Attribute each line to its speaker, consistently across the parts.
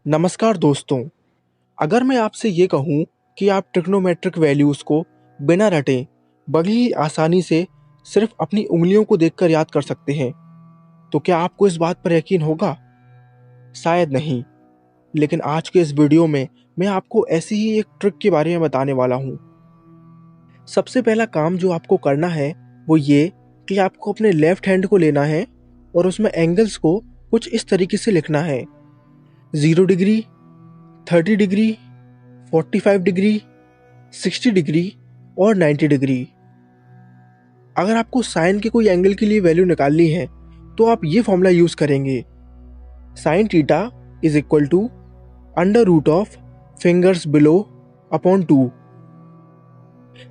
Speaker 1: नमस्कार दोस्तों। अगर मैं आपसे ये कहूँ कि आप ट्रिग्नोमेट्रिक वैल्यूज़ को बिना रटे बड़ी ही आसानी से सिर्फ अपनी उंगलियों को देखकर याद कर सकते हैं, तो क्या आपको इस बात पर यकीन होगा? शायद नहीं। लेकिन आज के इस वीडियो में मैं आपको ऐसी ही एक ट्रिक के बारे में बताने वाला हूँ। सबसे पहला काम जो आपको करना है वो ये कि आपको अपने लेफ्ट हैंड को लेना है और उसमें एंगल्स को कुछ इस तरीके से लिखना है: 0 डिग्री, 30 डिग्री, 45 डिग्री, 60 डिग्री और 90 डिग्री। अगर आपको साइन के कोई एंगल के लिए वैल्यू निकालनी है तो आप ये फॉर्मूला यूज करेंगे: sine theta is equal to under root of fingers below upon 2।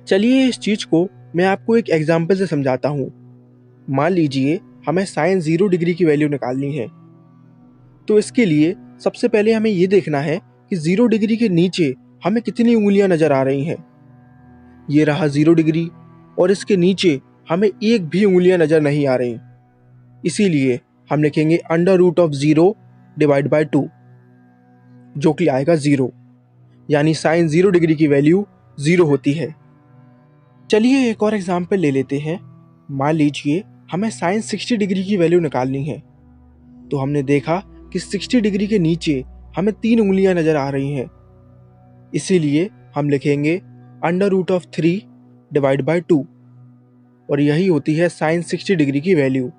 Speaker 1: चलिए इस चीज को मैं आपको एक एग्जाम्पल से समझाता हूँ। मान लीजिए हमें साइन 0 डिग्री की वैल्यू निकालनी है, तो इसके लिए सबसे पहले हमें ये देखना है कि 0 डिग्री के नीचे हमें कितनी उंगलियां नजर आ रही हैं। ये रहा 0 डिग्री और इसके नीचे हमें एक भी उंगलियां नजर नहीं आ रही। इसीलिए हम लिखेंगे under root of 0 divide by 2, जो कि आएगा 0। यानी साइन 0 डिग्री की वैल्यू 0 होती है। चलिए एक और एग्जाम्पल ले लेते हैं। मान लीजिए हमें साइन 60 डिग्री की वैल्यू निकालनी है, तो हमने देखा कि 60 डिग्री के नीचे हमें 3 उंगलियां नजर आ रही हैं। इसीलिए हम लिखेंगे under root of 3 divide by 2, और यही होती है साइन 60 डिग्री की वैल्यू।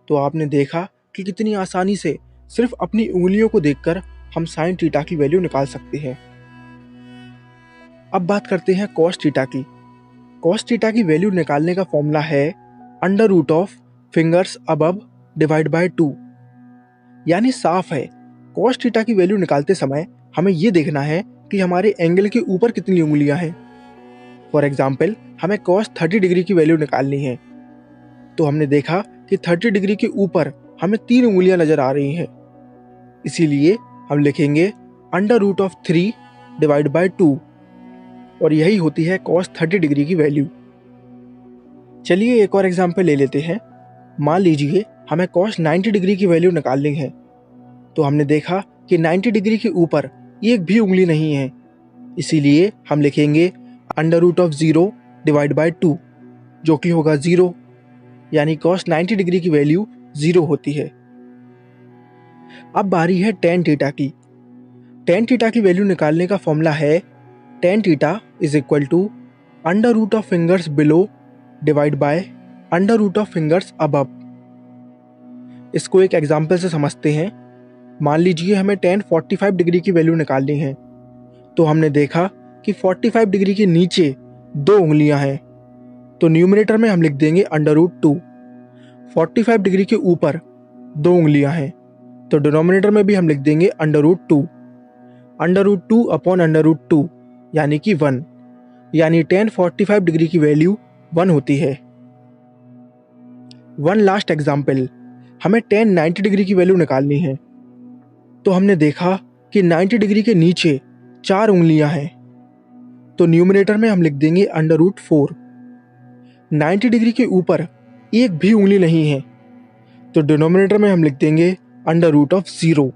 Speaker 1: तो आपने देखा कि कितनी आसानी से सिर्फ अपनी उंगलियों को देखकर हम साइन थीटा की वैल्यू निकाल सकते हैं। अब बात करते हैं कॉस थीटा की। कॉस थीटा की वैल्यू निकालने का फॉर्मूला है under root of fingers above divide by 2। यानी साफ है, कॉस थीटा की वैल्यू निकालते समय हमें यह देखना है कि हमारे एंगल के ऊपर कितनी उंगलियां हैं। फॉर एग्जाम्पल हमें कॉस 30 डिग्री की वैल्यू निकालनी है, तो हमने देखा कि 30 डिग्री के ऊपर हमें 3 उंगलियां नजर आ रही हैं। इसीलिए हम लिखेंगे under root of 3 divide by 2, और यही होती है कॉस 30 डिग्री की वैल्यू। चलिए एक और एग्जाम्पल ले लेते हैं। मान लीजिए हमें कॉस 90 डिग्री की वैल्यू निकालनी है, तो हमने देखा कि 90 डिग्री के ऊपर एक भी उंगली नहीं है। इसीलिए हम लिखेंगे under root of 0 divide by 2, जो कि होगा 0। यानी कॉस 90 डिग्री की वैल्यू 0 होती है। अब बारी है टेन थीटा की। टेन थीटा की वैल्यू निकालने का फॉर्मूला है tan theta is equal to under root of fingers below divide by under root of fingers above. इसको एक एग्जाम्पल से समझते हैं। मान लीजिए हमें टेन 45 डिग्री की वैल्यू निकालनी है, तो हमने देखा कि 45 डिग्री के नीचे 2 उंगलियां हैं, तो न्यूमरेटर में हम लिख देंगे अंडर रूट 2। 45 डिग्री के ऊपर 2 उंगलियां हैं, तो डिनोमिनेटर में भी हम लिख देंगे under root 2। Under root 2 upon under root 2 यानी कि 1। यानी टेन 45 डिग्री की वैल्यू 1 होती है। वन लास्ट एग्जाम्पल, हमें टेन 90 डिग्री की वैल्यू निकालनी है, तो हमने देखा कि 90 डिग्री के नीचे 4 उंगलियां हैं, तो न्यूमरेटर में हम लिख देंगे अंडर रूट 4। 90 डिग्री के ऊपर एक भी उंगली नहीं है, तो डिनोमिनेटर में हम लिख देंगे अंडर रूट ऑफ 0।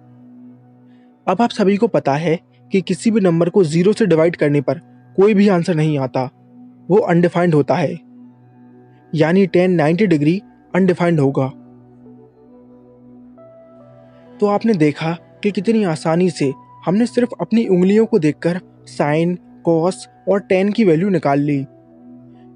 Speaker 1: अब आप सभी को पता है कि किसी भी नंबर को 0 से डिवाइड करने पर कोई भी आंसर नहीं आता, वो अनडिफाइंड होता है। यानी टेन 90 डिग्री अनडिफाइंड होगा। तो आपने देखा कि कितनी आसानी से हमने सिर्फ अपनी उंगलियों को देखकर साइन, कॉस और टेन की वैल्यू निकाल ली।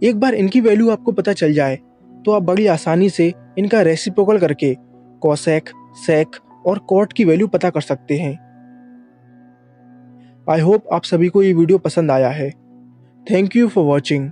Speaker 1: एक बार इनकी वैल्यू आपको पता चल जाए तो आप बड़ी आसानी से इनका रेसिप्रोकल करके कॉसेक, सेक और कॉट की वैल्यू पता कर सकते हैं। आई होप आप सभी को ये वीडियो पसंद आया है। Thank you for watching.